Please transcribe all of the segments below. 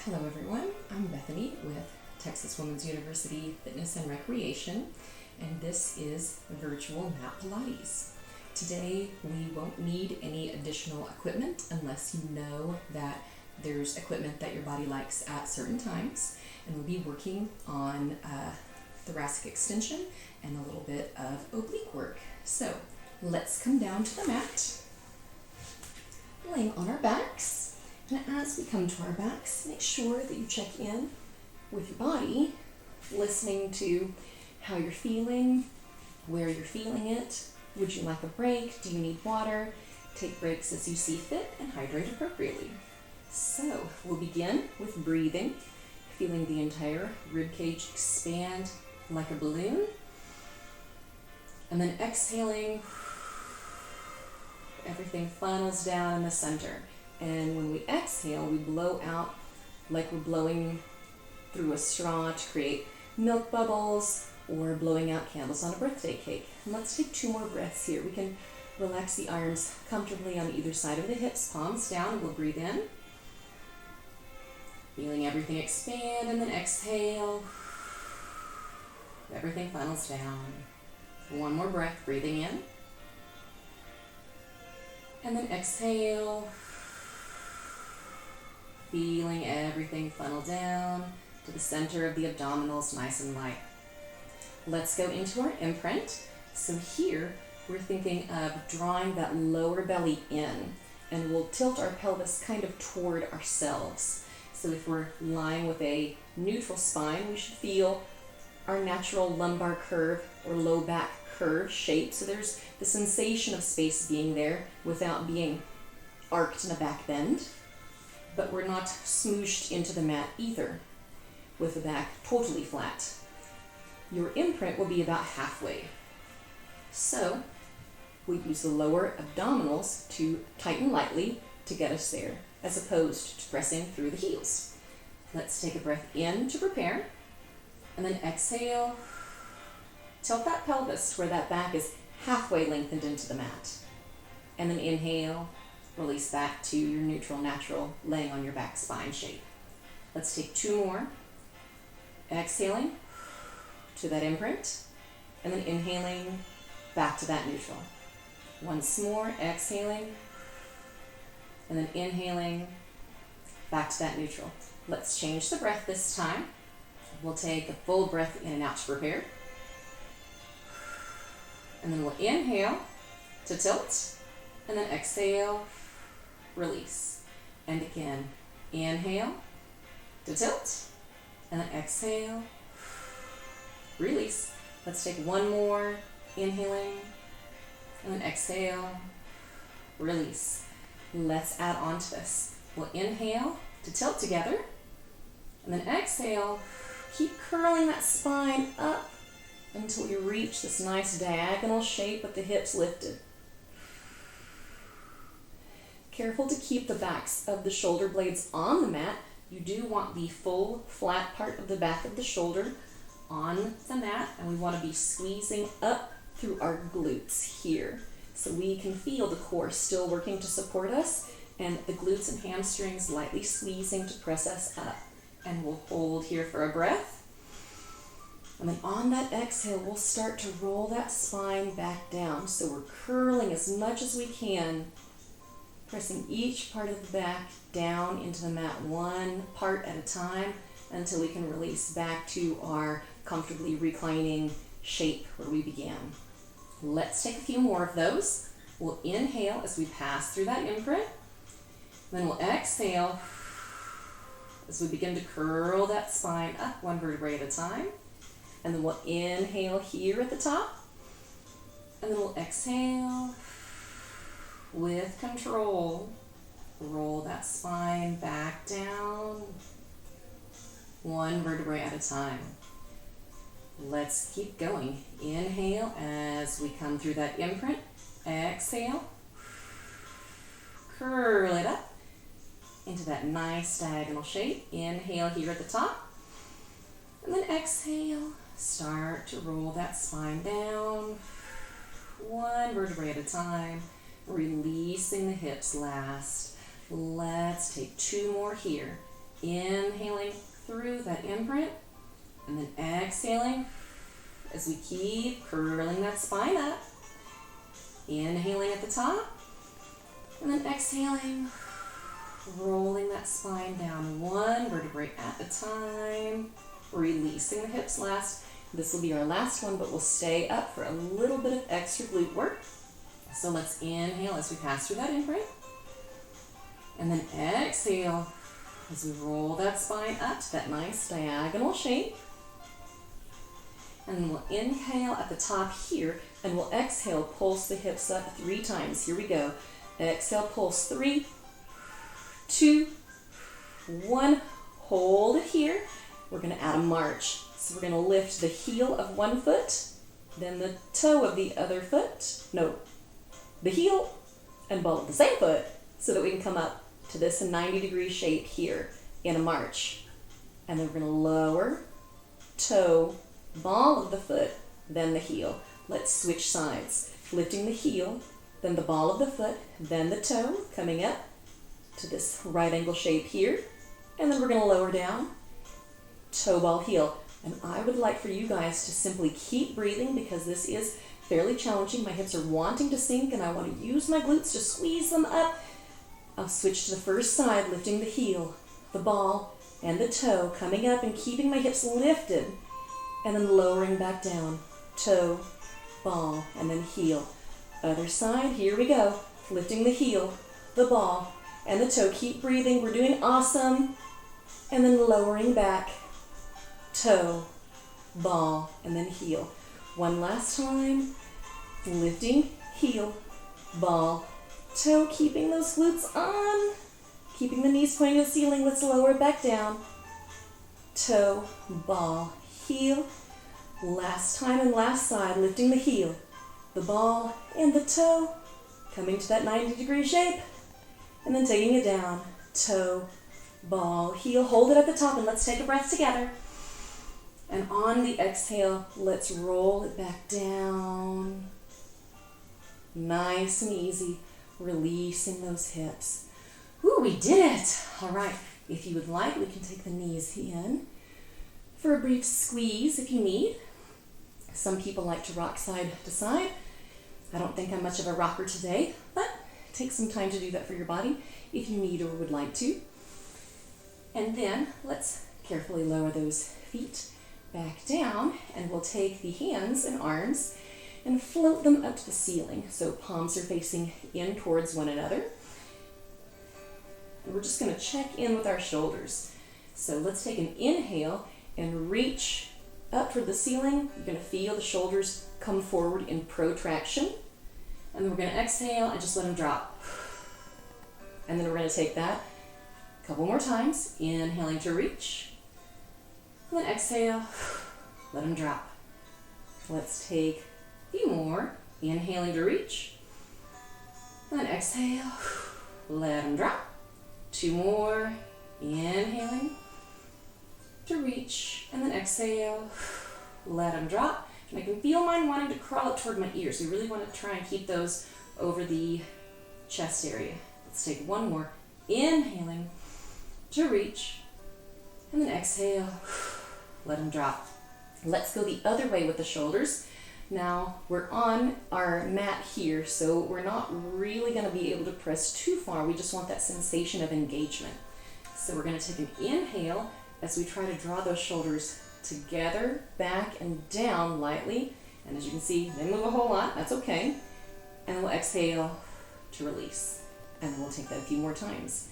Hello everyone, I'm Bethany with Texas Women's University Fitness and Recreation, and this is Virtual Mat Pilates. Today we won't need any additional equipment unless you know that there's equipment that your body likes at certain times, and we'll be working on thoracic extension and a little bit of oblique work. So let's come down to the mat, laying on our backs. And as we come to our backs, make sure that you check in with your body, listening to how you're feeling, where you're feeling it. Would you like a break? Do you need water? Take breaks as you see fit and hydrate appropriately. So we'll begin with breathing, feeling the entire rib cage expand like a balloon. And then exhaling, everything funnels down in the center. And when we exhale, we blow out like we're blowing through a straw to create milk bubbles or blowing out candles on a birthday cake. And let's take 2 more breaths here. We can relax the arms comfortably on either side of the hips, palms down, and we'll breathe in. Feeling everything expand, and then exhale. Everything funnels down. 1 more breath, breathing in. And then exhale. Feeling everything funnel down to the center of the abdominals, nice and light. Let's go into our imprint. So here, we're thinking of drawing that lower belly in, and we'll tilt our pelvis kind of toward ourselves. So if we're lying with a neutral spine, we should feel our natural lumbar curve or low back curve shape. So there's the sensation of space being there without being arched in a back bend. But we're not smooshed into the mat either, with the back totally flat. Your imprint will be about halfway. So we use the lower abdominals to tighten lightly to get us there, as opposed to pressing through the heels. Let's take a breath in to prepare, and then exhale. Tilt that pelvis where that back is halfway lengthened into the mat. And then inhale. Release back to your neutral, natural, laying on your back spine shape. Let's take 2 more. Exhaling to that imprint, and then inhaling back to that neutral. Once more, exhaling, and then inhaling back to that neutral. Let's change the breath this time. We'll take a full breath in and out to prepare. And then we'll inhale to tilt, and then exhale, release. And again, inhale to tilt, and then exhale, release. Let's take 1 more, inhaling, and then exhale, release. Let's add on to this. We'll inhale to tilt together, and then exhale, keep curling that spine up until you reach this nice diagonal shape with the hips lifted. Careful to keep the backs of the shoulder blades on the mat. You do want the full flat part of the back of the shoulder on the mat, and we want to be squeezing up through our glutes here. So we can feel the core still working to support us, and the glutes and hamstrings lightly squeezing to press us up. And we'll hold here for a breath. And then on that exhale, we'll start to roll that spine back down. So we're curling as much as we can, pressing each part of the back down into the mat 1 part at a time until we can release back to our comfortably reclining shape where we began. Let's take a few more of those. We'll inhale as we pass through that imprint. Then we'll exhale as we begin to curl that spine up 1 vertebrae at a time. And then we'll inhale here at the top. And then we'll exhale. With control, roll that spine back down 1 vertebrae at a time. Let's keep going. Inhale as we come through that imprint. Exhale. Curl it up into that nice diagonal shape. Inhale here at the top. And then exhale. Start to roll that spine down 1 vertebrae at a time. Releasing the hips last. Let's take 2 more here. Inhaling through that imprint, and then exhaling as we keep curling that spine up. Inhaling at the top, and then exhaling, rolling that spine down one vertebrae at a time, releasing the hips last. This will be our last one, but we'll stay up for a little bit of extra glute work. So let's inhale as we pass through that imprint, and then exhale as we roll that spine up to that nice diagonal shape. And then we'll inhale at the top here, and we'll exhale, pulse the hips up 3 times. Here we go. Exhale, pulse 3, 2, 1. Hold it here. We're going to add a march. So we're going to lift the heel of one foot, then the toe of the other foot. No, the heel and ball of the same foot, so that we can come up to this 90-degree shape here in a march. And then we're going to lower, toe, ball of the foot, then the heel. Let's switch sides. Lifting the heel, then the ball of the foot, then the toe, coming up to this right angle shape here. And then we're going to lower down, toe, ball, heel. And I would like for you guys to simply keep breathing, because this is fairly challenging. My hips are wanting to sink, and I want to use my glutes to squeeze them up. I'll switch to the first side, lifting the heel, the ball, and the toe, coming up and keeping my hips lifted. And then lowering back down, toe, ball, and then heel. Other side, here we go. Lifting the heel, the ball, and the toe. Keep breathing, we're doing awesome. And then lowering back, toe, ball, and then heel. One last time. Lifting, heel, ball, toe, keeping those glutes on. Keeping the knees pointing to the ceiling. Let's lower it back down. Toe, ball, heel. Last time and last side, lifting the heel, the ball, and the toe, coming to that 90-degree shape, and then taking it down, toe, ball, heel. Hold it at the top, and let's take a breath together. And on the exhale, let's roll it back down. Nice and easy, releasing those hips. Ooh, we did it. All right, if you would like, we can take the knees in for a brief squeeze if you need. Some people like to rock side to side. I don't think I'm much of a rocker today, but take some time to do that for your body if you need or would like to. And then let's carefully lower those feet back down, and we'll take the hands and arms and float them up to the ceiling. So palms are facing in towards one another. And we're just going to check in with our shoulders. So let's take an inhale and reach up toward the ceiling. You're going to feel the shoulders come forward in protraction. And then we're going to exhale and just let them drop. And then we're going to take that a couple more times. Inhaling to reach. And then exhale, let them drop. Let's take a few more. Inhaling to reach. And then exhale, let them drop. 2 more. Inhaling to reach, and then exhale, let them drop. And I can feel mine wanting to crawl up toward my ears. We really want to try and keep those over the chest area. Let's take 1 more. Inhaling to reach, and then exhale, let them drop. Let's go the other way with the shoulders. Now we're on our mat here, so we're not really going to be able to press too far. We just want that sensation of engagement. So we're going to take an inhale as we try to draw those shoulders together, back and down lightly. And as you can see, they move a whole lot. That's okay. And we'll exhale to release. And we'll take that a few more times.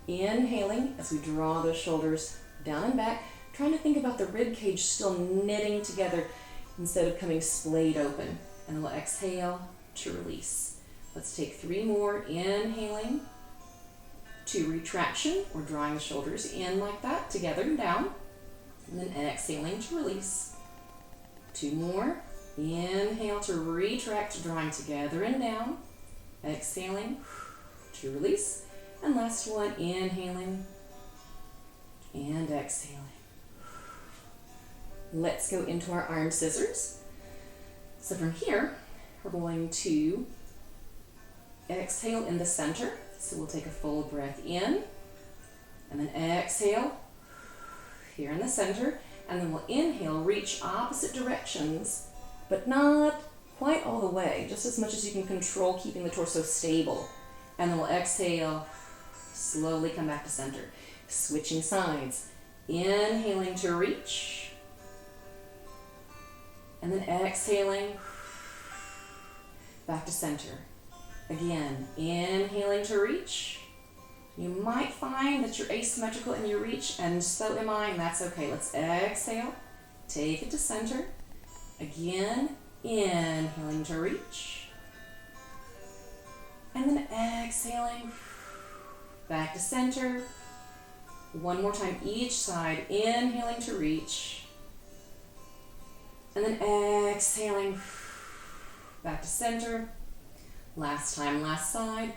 Inhaling as we draw those shoulders down and back, trying to think about the rib cage still knitting together instead of coming splayed open. And we'll exhale to release. Let's take 3 more. Inhaling to retraction, or drawing the shoulders in like that, together and down. And then exhaling to release. 2 more. Inhale to retract, drawing together and down. Exhaling to release. And last one, inhaling and exhaling. Let's go into our arm scissors. So from here, we're going to exhale in the center. So we'll take a full breath in, And then exhale here in the center. And then we'll inhale, reach opposite directions, but not quite all the way, just as much as you can control keeping the torso stable. And then we'll exhale, slowly come back to center. Switching sides. Inhaling to reach. And then exhaling back to center. Again, inhaling to reach. You might find that you're asymmetrical in your reach, and so am I, and that's okay. Let's exhale, take it to center. Again, inhaling to reach. And then exhaling back to center. One more time each side, inhaling to reach. And then exhaling back to center. Last time, last side,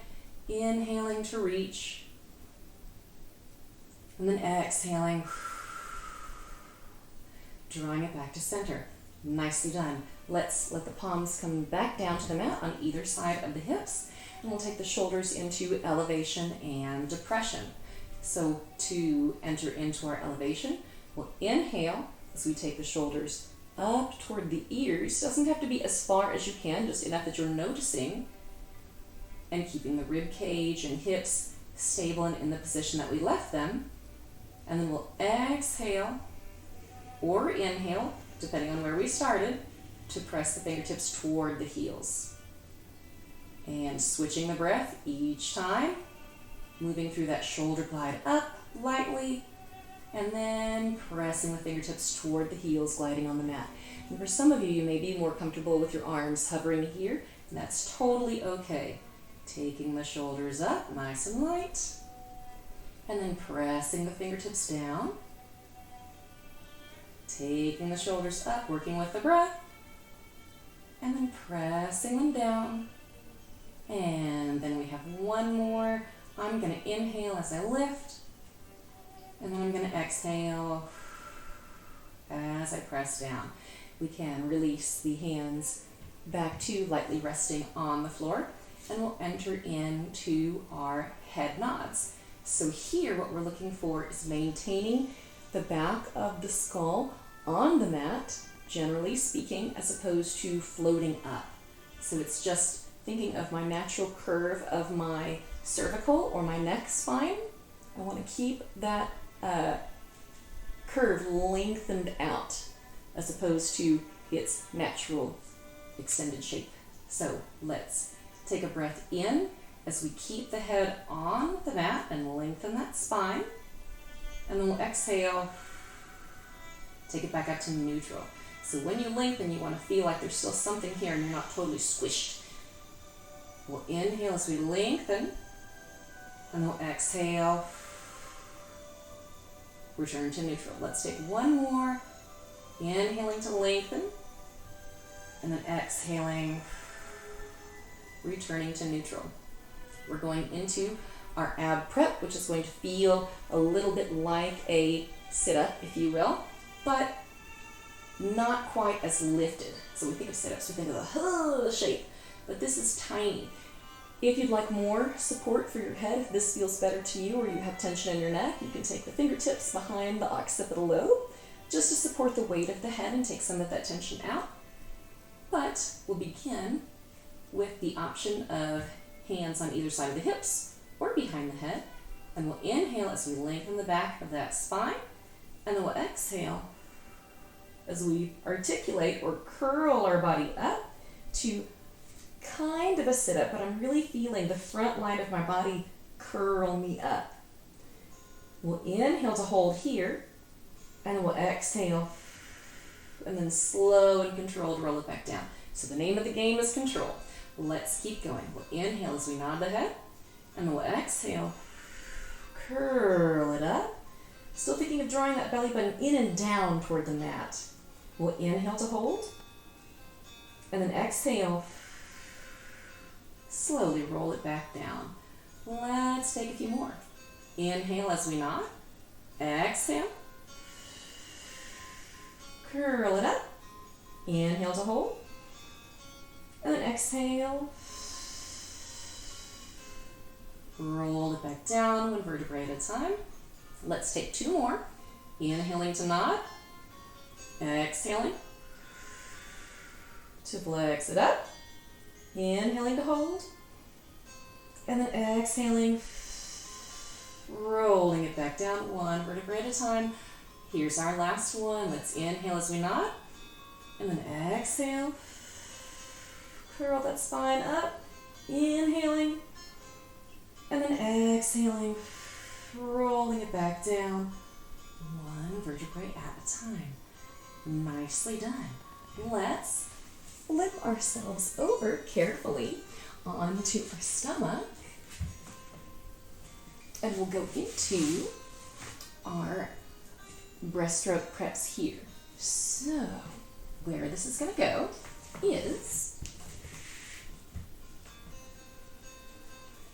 inhaling to reach. And then exhaling, drawing it back to center. Nicely done. Let's let the palms come back down to the mat on either side of the hips. And we'll take the shoulders into elevation and depression. So to enter into our elevation, we'll inhale as we take the shoulders up toward the ears. Doesn't have to be as far as you can, just enough that you're noticing and keeping the rib cage and hips stable and in the position that we left them. And then we'll exhale or inhale, depending on where we started, to press the fingertips toward the heels. And switching the breath each time, moving through that shoulder glide up lightly, and then pressing the fingertips toward the heels, gliding on the mat. And for some of you, you may be more comfortable with your arms hovering here, and that's totally okay. Taking the shoulders up, nice and light, and then pressing the fingertips down. Taking the shoulders up, working with the breath, and then pressing them down. And then we have one more. I'm going to inhale as I lift, and then I'm going to exhale as I press down. We can release the hands back to lightly resting on the floor, and we'll enter into our head nods. So here what we're looking for is maintaining the back of the skull on the mat, generally speaking, as opposed to floating up. So it's just thinking of my natural curve of my cervical or my neck spine. I want to keep that curve lengthened out as opposed to its natural extended shape. So let's take a breath in as we keep the head on the mat and lengthen that spine. And then we'll exhale, take it back up to neutral. So when you lengthen, you want to feel like there's still something here and you're not totally squished. We'll inhale as we lengthen, and we'll exhale, return to neutral. Let's take one more, inhaling to lengthen, and then exhaling, returning to neutral. We're going into our ab prep, which is going to feel a little bit like a sit-up, if you will, but not quite as lifted. So we think of sit-ups, we think of the shape, but this is tiny. If you'd like more support for your head, if this feels better to you or you have tension in your neck, you can take the fingertips behind the occipital lobe just to support the weight of the head and take some of that tension out. But we'll begin with the option of hands on either side of the hips or behind the head. And we'll inhale as we lengthen the back of that spine, and then we'll exhale as we articulate or curl our body up to kind of a sit-up, but I'm really feeling the front line of my body curl me up. We'll inhale to hold here, and then we'll exhale, and then slow and controlled roll it back down. So the name of the game is control. Let's keep going. We'll inhale as we nod the head, and then we'll exhale, curl it up. Still thinking of drawing that belly button in and down toward the mat. We'll inhale to hold, and then exhale, slowly roll it back down. Let's take a few more. Inhale as we nod. Exhale. Curl it up. Inhale to hold. And then exhale. Roll it back down, one vertebrae at a time. Let's take 2 more. Inhaling to nod. Exhaling to flex it up. Inhaling to hold. And then exhaling, rolling it back down 1 vertebrae at a time. Here's our last one. Let's inhale as we nod. And then exhale. Curl that spine up. Inhaling. And then exhaling. Rolling it back down 1 vertebrae at a time. Nicely done. Let's flip ourselves over carefully onto our stomach. And we'll go into our breaststroke preps here. So, where this is going to go is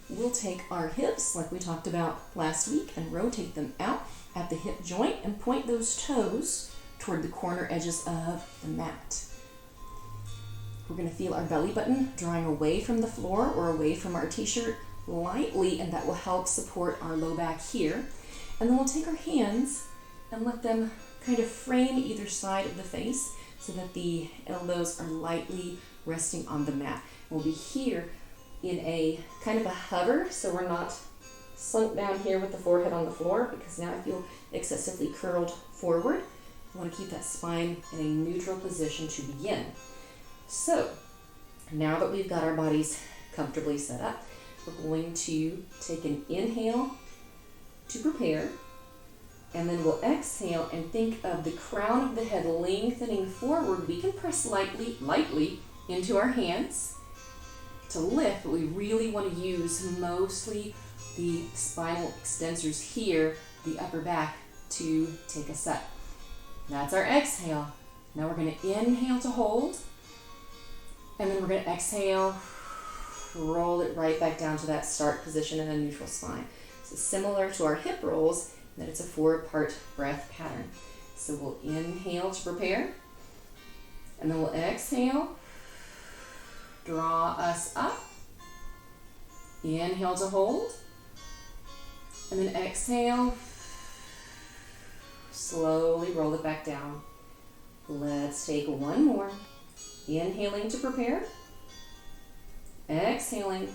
we'll take our hips, like we talked about last week, and rotate them out at the hip joint and point those toes toward the corner edges of the mat. We're going to feel our belly button drawing away from the floor or away from our t-shirt lightly, and that will help support our low back here. And then we'll take our hands and let them kind of frame either side of the face so that the elbows are lightly resting on the mat. We'll be here in a kind of a hover, so we're not sunk down here with the forehead on the floor, because now I feel excessively curled forward. I want to keep that spine in a neutral position to begin. So now that we've got our bodies comfortably set up, we're going to take an inhale to prepare, and then we'll exhale and think of the crown of the head lengthening forward. We can press lightly into our hands to lift, but we really want to use mostly the spinal extensors here, the upper back, to take us up. That's our exhale. Now we're going to inhale to hold, and then we're going to exhale, roll it right back down to that start position in a neutral spine. So similar to our hip rolls, that it's a 4-part breath pattern. So we'll inhale to prepare, and then we'll exhale, draw us up, inhale to hold, and then exhale, slowly roll it back down. Let's take 1 more. Inhaling to prepare, exhaling,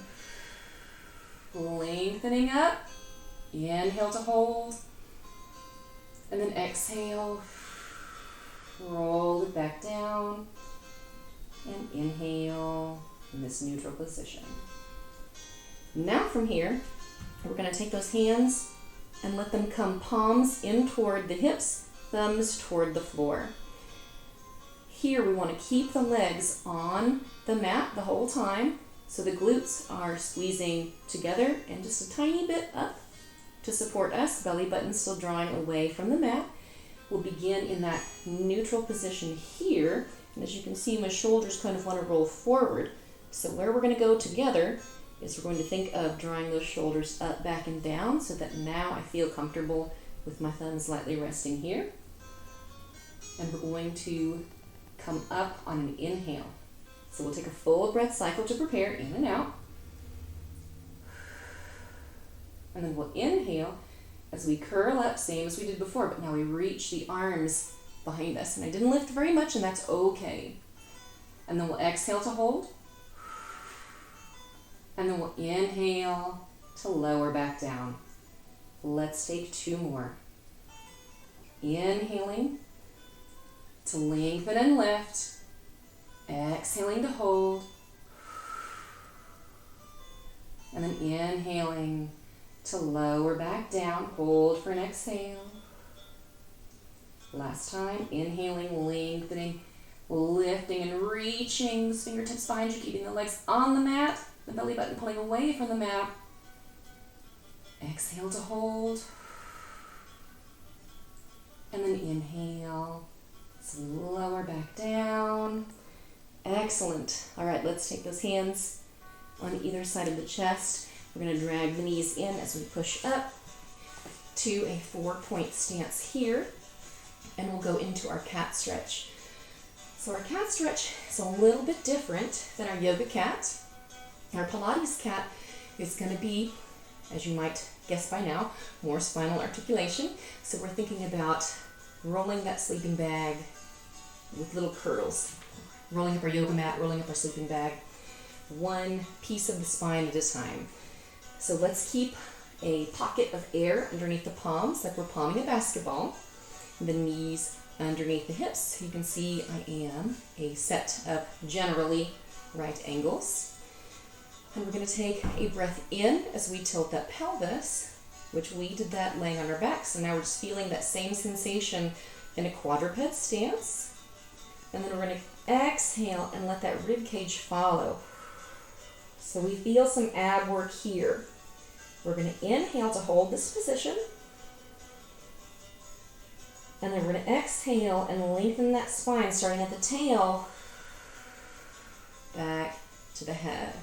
lengthening up, inhale to hold, and then exhale, roll it back down, and inhale in this neutral position. Now from here, we're going to take those hands and let them come palms in toward the hips, thumbs toward the floor. Here we want to keep the legs on the mat the whole time, so the glutes are squeezing together and just a tiny bit up to support us, belly button still drawing away from the mat. We'll begin in that neutral position here, and as you can see, my shoulders kind of want to roll forward. So where we're going to go together is we're going to think of drawing those shoulders up, back, and down, so that now I feel comfortable with my thumbs lightly resting here. And we're going to come up on an inhale. So we'll take a full breath cycle to prepare, in and out. And then we'll inhale as we curl up, same as we did before, but now we reach the arms behind us. And I didn't lift very much, and that's okay. And then we'll exhale to hold. And then we'll inhale to lower back down. Let's take 2 more. Inhaling to lengthen and lift. Exhaling to hold. And then inhaling to lower back down. Hold for an exhale. Last time, inhaling, lengthening, lifting and reaching. Fingertips behind you, keeping the legs on the mat. The belly button pulling away from the mat. Exhale to hold. And then inhale. Lower back down. Excellent. All right, let's take those hands on either side of the chest. We're going to drag the knees in as we push up to a 4-point stance here. And we'll go into our cat stretch. So our cat stretch is a little bit different than our yoga cat. Our Pilates cat is going to be, as you might guessed by now, more spinal articulation. So we're thinking about rolling that sleeping bag with little curls. Rolling up our yoga mat, rolling up our sleeping bag, one piece of the spine at a time. So let's keep a pocket of air underneath the palms, like we're palming a basketball. The knees underneath the hips. You can see I am a set of generally right angles. And we're going to take a breath in as we tilt that pelvis, which we did that laying on our back. So now we're just feeling that same sensation in a quadruped stance. And then we're going to exhale and let that rib cage follow. So we feel some ab work here. We're going to inhale to hold this position. And then we're going to exhale and lengthen that spine, starting at the tail, back to the head.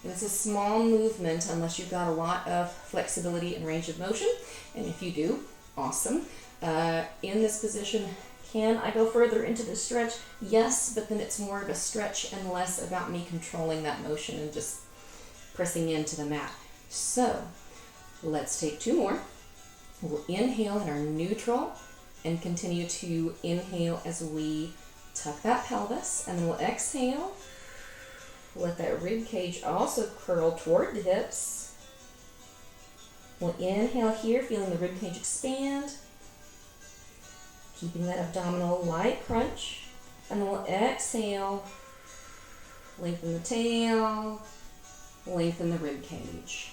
And it's a small movement unless you've got a lot of flexibility and range of motion. And if you do, awesome. In this position, can I go further into the stretch? Yes, but then it's more of a stretch and less about me controlling that motion and just pressing into the mat. So let's take two more. We'll inhale in our neutral and continue to inhale as we tuck that pelvis, and then we'll exhale. Let that rib cage also curl toward the hips. We'll inhale here, feeling the rib cage expand, keeping that abdominal light crunch, and then we'll exhale, lengthen the tail, lengthen the rib cage.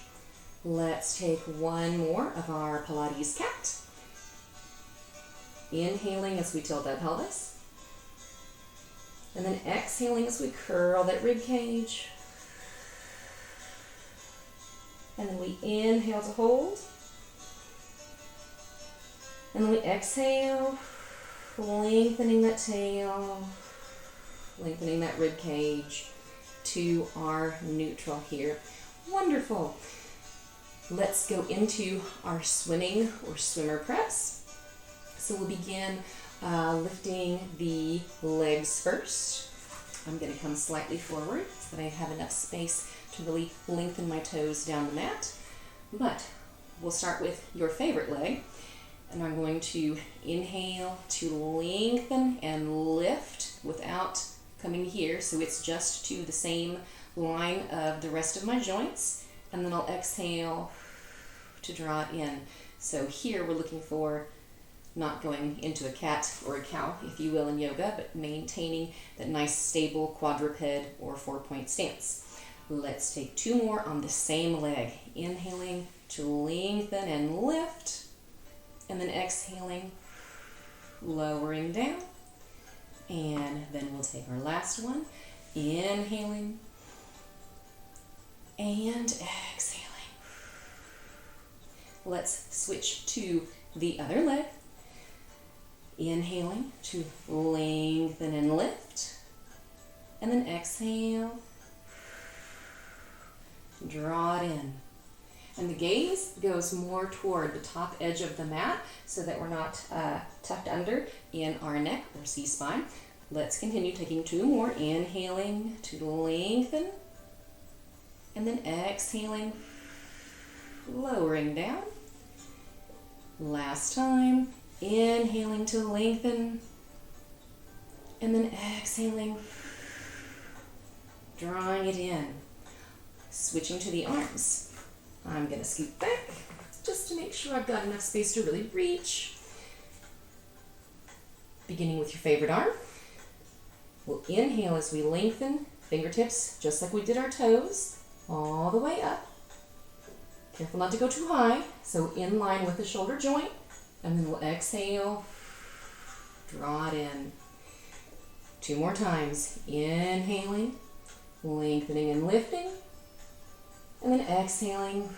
Let's take one more of our Pilates cat. Inhaling as we tilt that pelvis. And then exhaling as we curl that rib cage. And then we inhale to hold. And then we exhale, lengthening that tail, lengthening that rib cage to our neutral here. Wonderful. Let's go into our swimming or swimmer press. So we'll begin lifting the legs first. I'm going to come slightly forward so that I have enough space to really lengthen my toes down the mat. But we'll start with your favorite leg. And I'm going to inhale to lengthen and lift without coming here. So it's just to the same line of the rest of my joints. And then I'll exhale to draw it in. So here we're looking for not going into a cat or a cow, if you will, in yoga, but maintaining that nice stable quadruped or 4-point stance. Let's take two more on the same leg. Inhaling to lengthen and lift, and then exhaling, lowering down. And then we'll take our last one. Inhaling and exhaling. Let's switch to the other leg. Inhaling to lengthen and lift. And then exhale. Draw it in. And the gaze goes more toward the top edge of the mat so that we're not tucked under in our neck or C-spine. Let's continue taking two more. Inhaling to lengthen. And then exhaling, lowering down. Last time. Inhaling to lengthen, and then exhaling, drawing it in. Switching to the arms. I'm going to scoot back just to make sure I've got enough space to really reach. Beginning with your favorite arm. We'll inhale as we lengthen, fingertips, just like we did our toes, all the way up. Careful not to go too high, so in line with the shoulder joint. And then we'll exhale, draw it in. Two more times. Inhaling, lengthening and lifting. And then exhaling,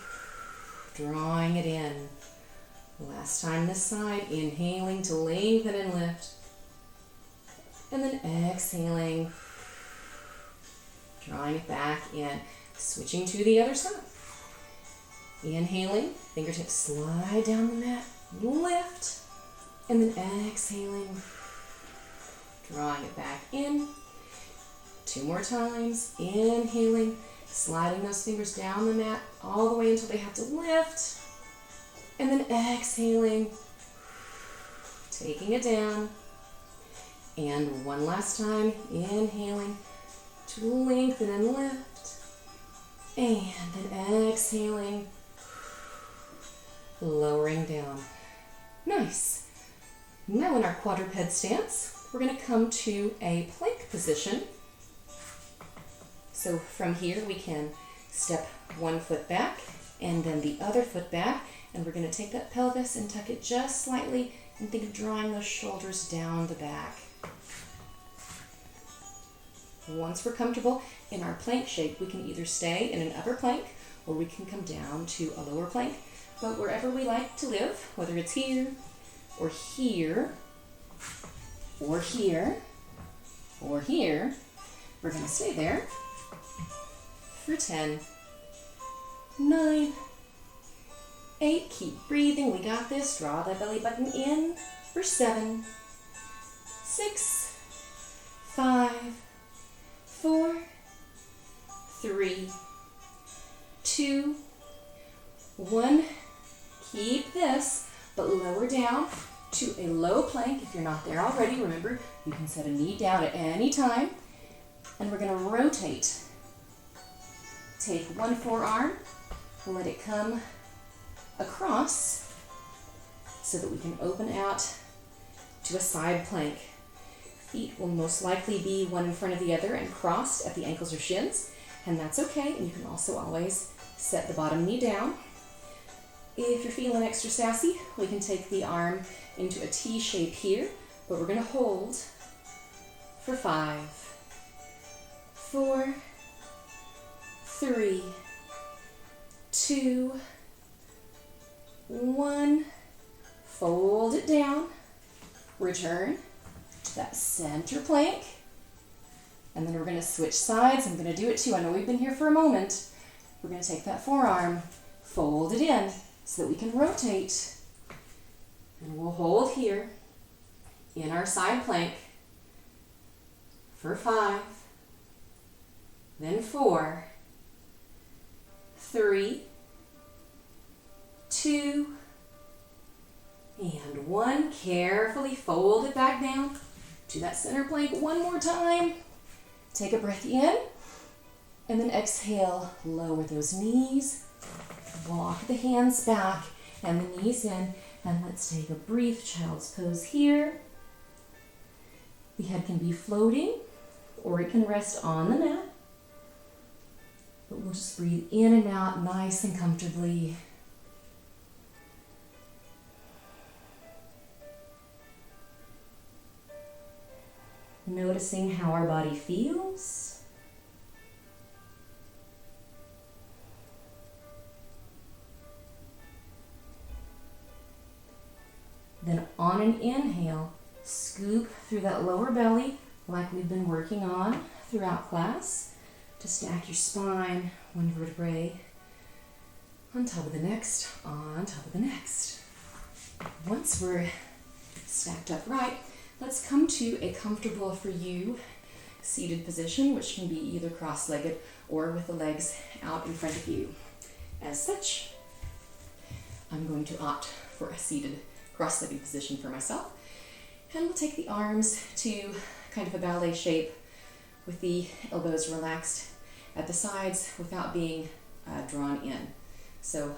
drawing it in. Last time this side. Inhaling to lengthen and lift. And then exhaling, drawing it back in. Switching to the other side. Inhaling, fingertips slide down the mat. Lift, and then exhaling, drawing it back in. Two more times. Inhaling Sliding those fingers down the mat all the way until they have to lift. And then exhaling, taking it down. And one last time, inhaling to lengthen and lift. And then exhaling, lowering down. Nice. Now in our quadruped stance, we're going to come to a plank position. So from here we can step one foot back and then the other foot back, and we're going to take that pelvis and tuck it just slightly and think of drawing those shoulders down the back. Once we're comfortable in our plank shape, we can either stay in an upper plank or we can come down to a lower plank. But wherever we like to live, whether it's here or here or here or here, we're going to stay there for 10, 9, 8, keep breathing, we got this, draw that belly button in for 7, 6, 5, 4, 3, 2, 1, keep this, but lower down to a low plank. If you're not there already, remember, you can set a knee down at any time, and we're going to rotate. Take one forearm, let it come across so that we can open out to a side plank. Feet will most likely be one in front of the other and crossed at the ankles or shins, and that's okay. And you can also always set the bottom knee down. If you're feeling extra sassy, we can take the arm into a T shape here, but we're going to hold for 5, 4, 3, 2, 1. Fold it down, return to that center plank, and then we're going to switch sides. I'm going to do it too. I know we've been here for a moment. We're going to take that forearm, fold it in so that we can rotate, and we'll hold here in our side plank for 5, then 4, 3, 2, and 1. Carefully fold it back down to that center plank one more time. Take a breath in, and then exhale. Lower those knees, walk the hands back and the knees in, and let's take a brief child's pose here. The head can be floating or it can rest on the mat, but we'll just breathe in and out nice and comfortably. Noticing how our body feels. Then on an inhale, scoop through that lower belly like we've been working on throughout class to stack your spine, one vertebrae on top of the next, on top of the next. Once we're stacked up right, let's come to a comfortable for you seated position, which can be either cross-legged or with the legs out in front of you. As such, I'm going to opt for a seated cross-legged position for myself. And we'll take the arms to kind of a ballet shape with the elbows relaxed at the sides without being drawn in. So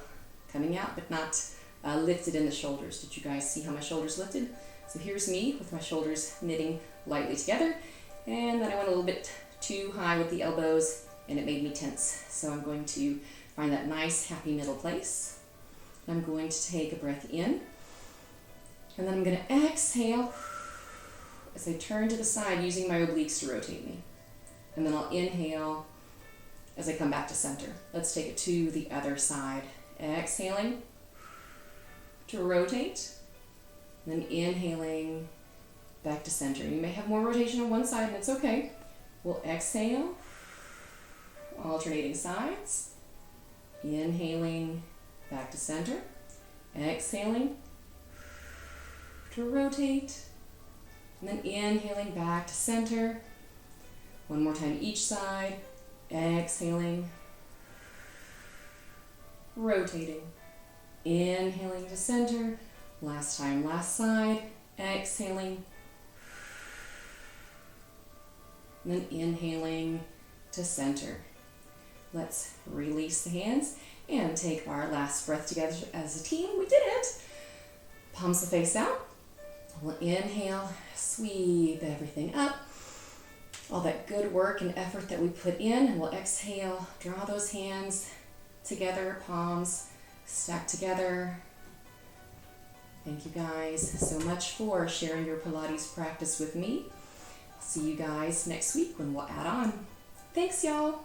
coming out but not lifted in the shoulders. Did you guys see how my shoulders lifted? So here's me with my shoulders knitting lightly together, and then I went a little bit too high with the elbows and it made me tense. So I'm going to find that nice happy middle place. I'm going to take a breath in, and then I'm going to exhale as I turn to the side using my obliques to rotate me. And then I'll inhale as I come back to center. Let's take it to the other side. Exhaling to rotate. And then inhaling back to center. You may have more rotation on one side, and it's okay. We'll exhale, alternating sides. Inhaling back to center. Exhaling to rotate. And then inhaling back to center. One more time each side. Exhaling rotating. Inhaling to center. Last time, last side. Exhaling. And then inhaling to center. Let's release the hands and take our last breath together as a team. We did it. Palms the face out. We'll inhale, sweep everything up. All that good work and effort that we put in, and we'll exhale, draw those hands together, palms stacked together. Thank you guys so much for sharing your Pilates practice with me. See you guys next week when we'll add on. Thanks, y'all.